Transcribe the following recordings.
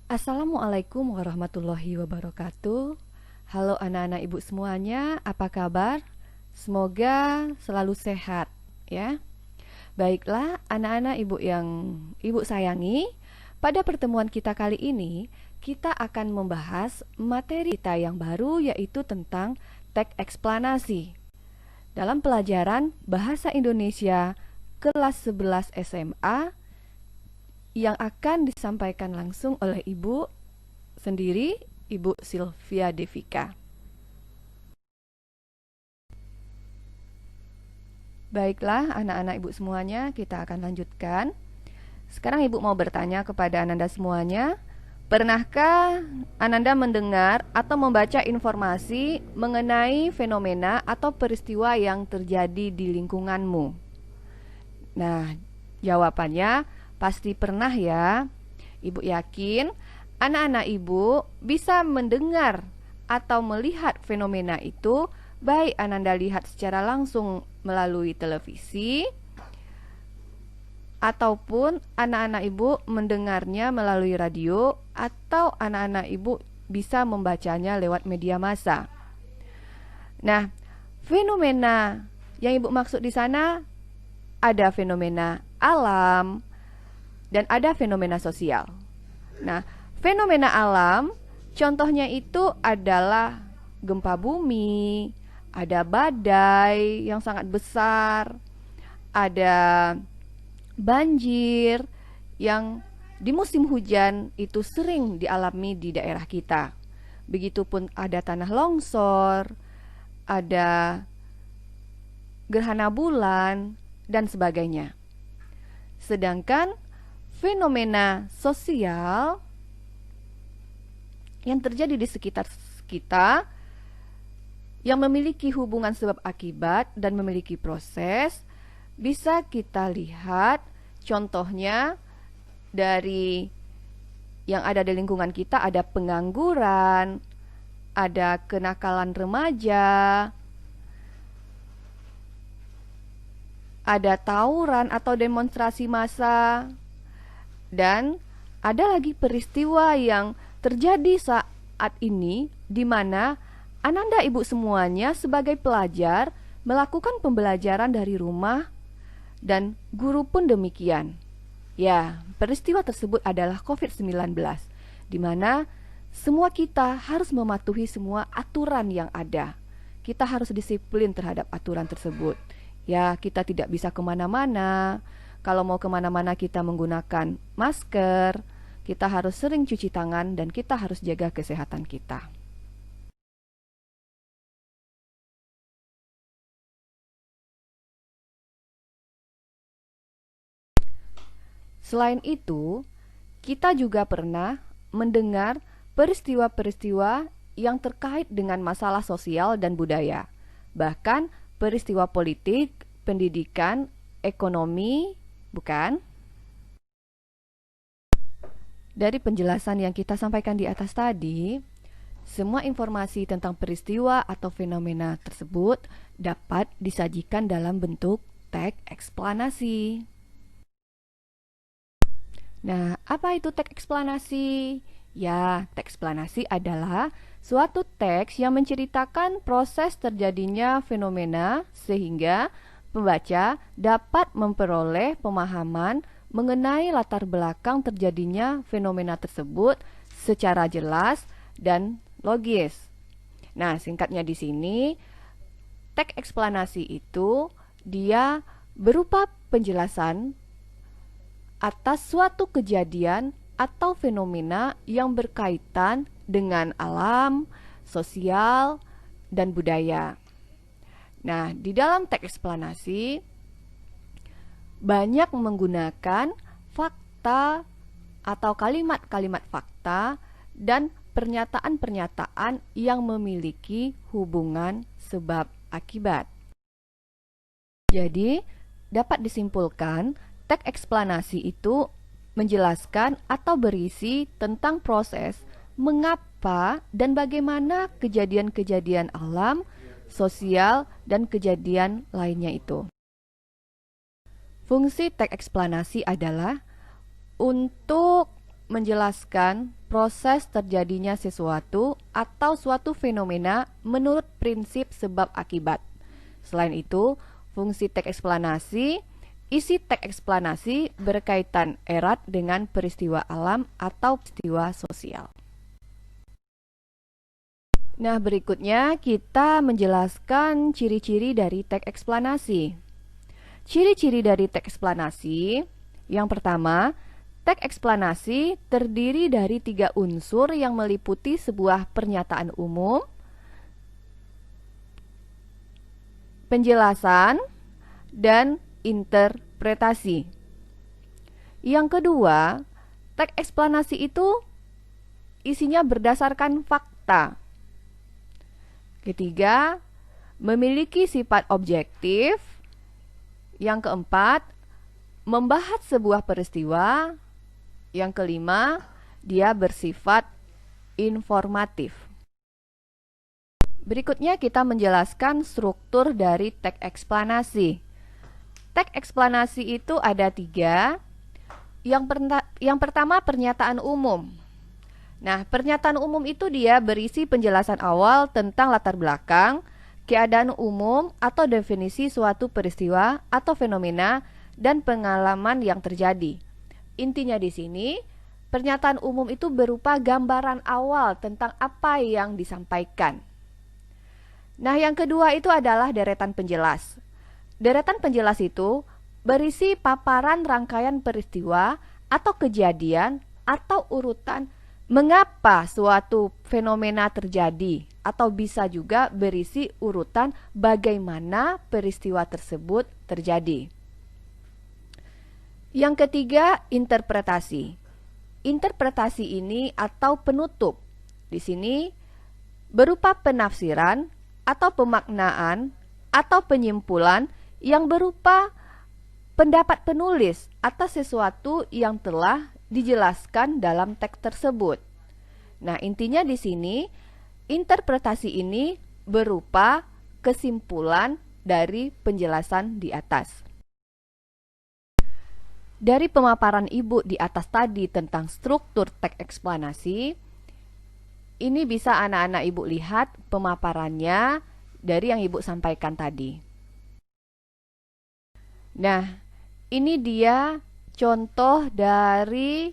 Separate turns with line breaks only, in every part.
Assalamualaikum warahmatullahi wabarakatuh. Halo anak-anak ibu semuanya, apa kabar? Semoga selalu sehat ya. Baiklah anak-anak ibu yang ibu sayangi, pada pertemuan kita kali ini kita akan membahas materi kita yang baru, yaitu tentang teks eksplanasi. Dalam pelajaran Bahasa Indonesia kelas 11 SMA yang akan disampaikan langsung oleh Ibu sendiri, Ibu Sylvia Devika. Baiklah anak-anak Ibu semuanya, kita akan lanjutkan. Sekarang Ibu mau bertanya kepada Ananda semuanya, pernahkah Ananda mendengar atau membaca informasi mengenai fenomena atau peristiwa yang terjadi di lingkunganmu? Nah, jawabannya pasti pernah ya. Ibu yakin anak-anak ibu bisa mendengar atau melihat fenomena itu, baik Ananda lihat secara langsung melalui televisi ataupun anak-anak ibu mendengarnya melalui radio, atau anak-anak ibu bisa membacanya lewat media massa. Nah, fenomena yang ibu maksud di sana ada fenomena alam dan ada fenomena sosial. Nah, fenomena alam contohnya itu adalah gempa bumi, ada badai yang sangat besar, ada banjir yang di musim hujan itu sering dialami di daerah kita. Begitupun ada tanah longsor, ada gerhana bulan, dan sebagainya. Sedangkan fenomena sosial yang terjadi di sekitar kita yang memiliki hubungan sebab akibat dan memiliki proses, bisa kita lihat contohnya dari yang ada di lingkungan kita. Ada pengangguran, ada kenakalan remaja, ada tawuran atau demonstrasi massa, dan ada lagi peristiwa yang terjadi saat ini di mana Ananda ibu semuanya sebagai pelajar melakukan pembelajaran dari rumah dan guru pun demikian. Ya, peristiwa tersebut adalah COVID-19, di mana semua kita harus mematuhi semua aturan yang ada. Kita harus disiplin terhadap aturan tersebut. Ya, kita tidak bisa kemana-mana. Kalau mau kemana-mana kita menggunakan masker, kita harus sering cuci tangan, dan kita harus jaga kesehatan kita. Selain itu, kita juga pernah mendengar peristiwa-peristiwa yang terkait dengan masalah sosial dan budaya. Bahkan peristiwa politik, pendidikan, ekonomi, bukan? Dari penjelasan yang kita sampaikan di atas tadi, semua informasi tentang peristiwa atau fenomena tersebut dapat disajikan dalam bentuk teks eksplanasi. Nah, apa itu teks eksplanasi? Ya, teks eksplanasi adalah suatu teks yang menceritakan proses terjadinya fenomena sehingga pembaca dapat memperoleh pemahaman mengenai latar belakang terjadinya fenomena tersebut secara jelas dan logis. Nah, singkatnya di sini, teks eksplanasi itu dia berupa penjelasan atas suatu kejadian atau fenomena yang berkaitan dengan alam, sosial, dan budaya. Nah, di dalam teks eksplanasi banyak menggunakan fakta atau kalimat-kalimat fakta dan pernyataan-pernyataan yang memiliki hubungan sebab akibat. Jadi, dapat disimpulkan teks eksplanasi itu menjelaskan atau berisi tentang proses mengapa dan bagaimana kejadian-kejadian alam, sosial, dan kejadian lainnya itu. Fungsi teks eksplanasi adalah untuk menjelaskan proses terjadinya sesuatu atau suatu fenomena menurut prinsip sebab akibat. Selain itu, fungsi teks eksplanasi, isi teks eksplanasi berkaitan erat dengan peristiwa alam atau peristiwa sosial. Nah, berikutnya kita menjelaskan ciri-ciri dari teks eksplanasi. Ciri-ciri dari teks eksplanasi, yang pertama, teks eksplanasi terdiri dari 3 unsur yang meliputi sebuah pernyataan umum, penjelasan, dan interpretasi. Yang kedua, teks eksplanasi itu isinya berdasarkan fakta. Ketiga, memiliki sifat objektif. Yang keempat, membahas sebuah peristiwa. Yang kelima, dia bersifat informatif. Berikutnya kita menjelaskan struktur dari teks eksplanasi. Teks eksplanasi itu ada 3. Yang pertama, pernyataan umum. Nah, pernyataan umum itu dia berisi penjelasan awal tentang latar belakang, keadaan umum atau definisi suatu peristiwa atau fenomena dan pengalaman yang terjadi. Intinya di sini, pernyataan umum itu berupa gambaran awal tentang apa yang disampaikan. Nah, yang kedua itu adalah deretan penjelas. Deretan penjelas itu berisi paparan rangkaian peristiwa atau kejadian atau urutan mengapa suatu fenomena terjadi, atau bisa juga berisi urutan bagaimana peristiwa tersebut terjadi. Yang ketiga, interpretasi. Interpretasi ini atau penutup di sini berupa penafsiran atau pemaknaan atau penyimpulan yang berupa pendapat penulis atas sesuatu yang telah dijelaskan dalam teks tersebut. Nah, intinya di sini interpretasi ini berupa kesimpulan dari penjelasan di atas. Dari pemaparan Ibu di atas tadi tentang struktur teks eksplanasi, ini bisa anak-anak Ibu lihat pemaparannya dari yang Ibu sampaikan tadi. Nah, ini dia contoh dari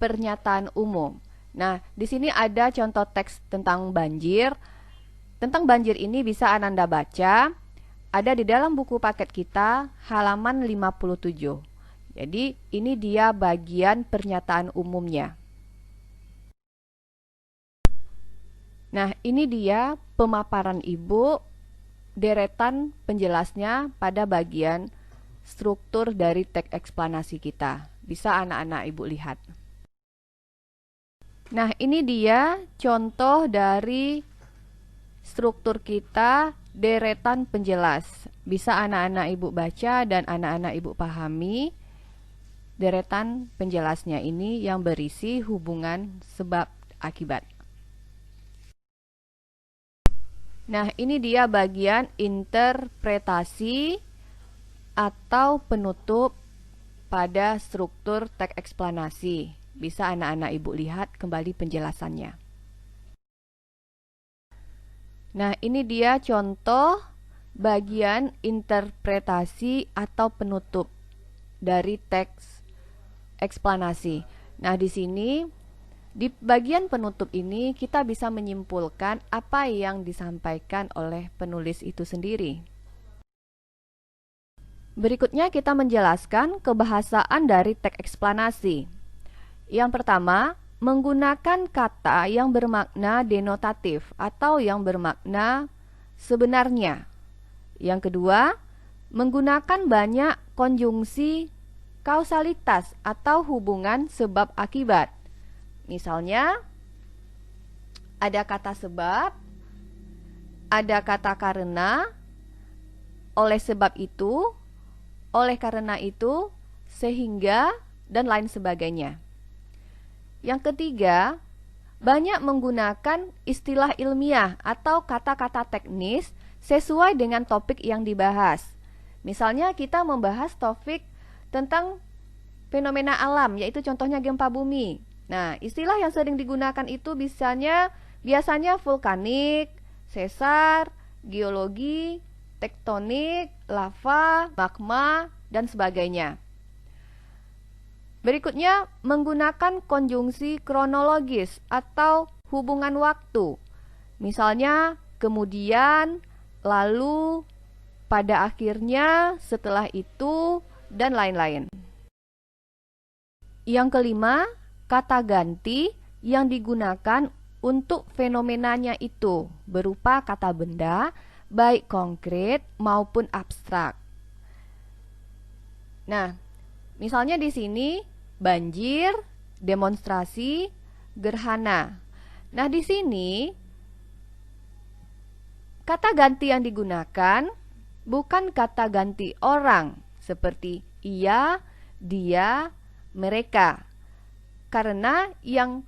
pernyataan umum. Nah, di sini ada contoh teks tentang banjir. Tentang banjir ini bisa Ananda baca, ada di dalam buku paket kita halaman 57. Jadi, ini dia bagian pernyataan umumnya. Nah, ini dia pemaparan Ibu, deretan penjelasnya pada bagian struktur dari teks eksplanasi kita. Bisa anak-anak Ibu lihat. Nah, ini dia contoh dari struktur kita, deretan penjelas. Bisa anak-anak Ibu baca dan anak-anak Ibu pahami deretan penjelasnya ini yang berisi hubungan sebab akibat. Nah, ini dia bagian interpretasi atau penutup pada struktur teks eksplanasi. Bisa anak-anak Ibu lihat kembali penjelasannya. Nah, ini dia contoh bagian interpretasi atau penutup dari teks eksplanasi. Nah, di sini di bagian penutup ini kita bisa menyimpulkan apa yang disampaikan oleh penulis itu sendiri. Berikutnya kita menjelaskan kebahasaan dari teks eksplanasi. Yang pertama, menggunakan kata yang bermakna denotatif atau yang bermakna sebenarnya. Yang kedua, menggunakan banyak konjungsi kausalitas atau hubungan sebab akibat. Misalnya, ada kata sebab, ada kata karena, oleh sebab itu, oleh karena itu, sehingga, dan lain sebagainya. Yang ketiga, banyak menggunakan istilah ilmiah atau kata-kata teknis sesuai dengan topik yang dibahas. Misalnya kita membahas topik tentang fenomena alam, yaitu contohnya gempa bumi. Nah, istilah yang sering digunakan itu biasanya vulkanik, sesar, geologi, tektonik, lava, magma, dan sebagainya. Berikutnya, menggunakan konjungsi kronologis atau hubungan waktu. Misalnya, kemudian, lalu, pada akhirnya, setelah itu, dan lain-lain. Yang kelima, kata ganti yang digunakan untuk fenomenanya itu berupa kata benda, baik konkret maupun abstrak. Nah, misalnya di sini banjir, demonstrasi, gerhana. Nah, di sini kata ganti yang digunakan bukan kata ganti orang seperti ia, dia, mereka. Karena yang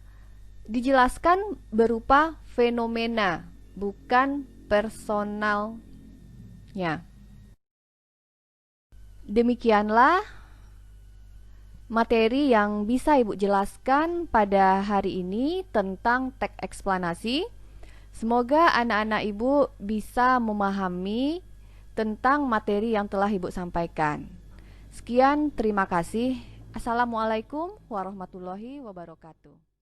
dijelaskan berupa fenomena, bukan personalnya. Demikianlah materi yang bisa Ibu jelaskan pada hari ini tentang teks eksplanasi. Semoga anak-anak Ibu bisa memahami tentang materi yang telah Ibu sampaikan. Sekian, terima kasih. Assalamualaikum warahmatullahi wabarakatuh.